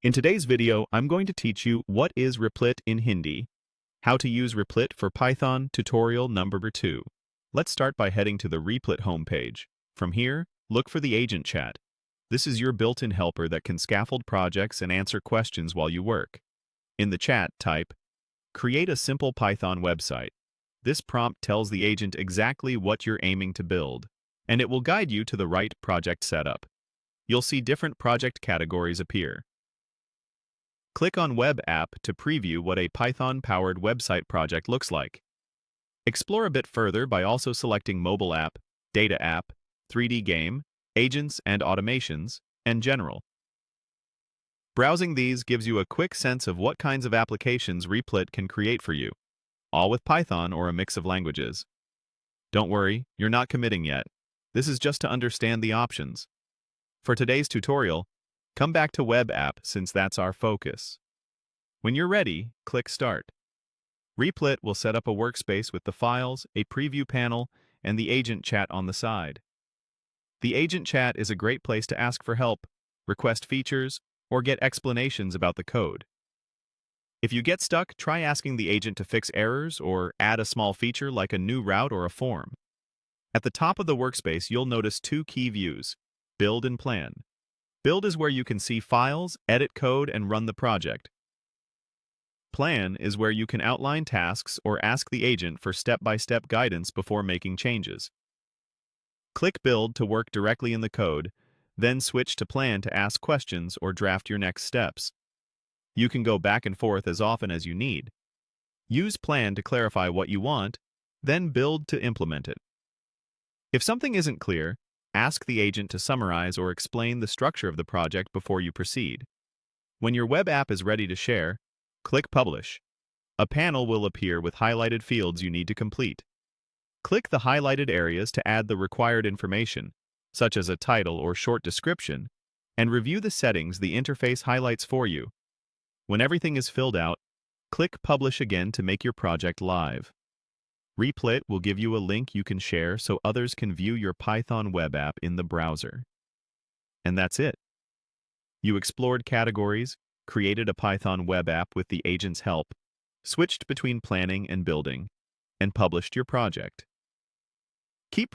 In today's video, I'm going to teach you what is Replit in Hindi, how to use Replit for Python tutorial number 2. Let's start by heading to the Replit homepage. From here, look for the agent chat. This is your built-in helper that can scaffold projects and answer questions while you work. In the chat, type, "Create a simple Python website." This prompt tells the agent exactly what you're aiming to build, and it will guide you to the right project setup. You'll see different project categories appear. Click on Web App to preview what a Python-powered website project looks like. Explore a bit further by also selecting Mobile App, Data App, 3D Game, Agents and Automations, and General. Browsing these gives you a quick sense of what kinds of applications Replit can create for you, all with Python or a mix of languages. Don't worry, you're not committing yet. This is just to understand the options. For today's tutorial, come back to Web App since that's our focus. When you're ready, click Start. Replit will set up a workspace with the files, a preview panel, and the agent chat on the side. The agent chat is a great place to ask for help, request features, or get explanations about the code. If you get stuck, try asking the agent to fix errors or add a small feature like a new route or a form. At the top of the workspace, you'll notice two key views, Build and Plan. Build is where you can see files, edit code, and run the project. Plan is where you can outline tasks or ask the agent for step-by-step guidance before making changes. Click Build to work directly in the code, then switch to Plan to ask questions or draft your next steps. You can go back and forth as often as you need. Use Plan to clarify what you want, then Build to implement it. If something isn't clear, ask the agent to summarize or explain the structure of the project before you proceed. When your web app is ready to share, click Publish. A panel will appear with highlighted fields you need to complete. Click the highlighted areas to add the required information, such as a title or short description, and review the settings the interface highlights for you. When everything is filled out, click Publish again to make your project live. Replit will give you a link you can share so others can view your Python web app in the browser. And that's it. You explored categories, created a Python web app with the agent's help, switched between planning and building, and published your project. Keep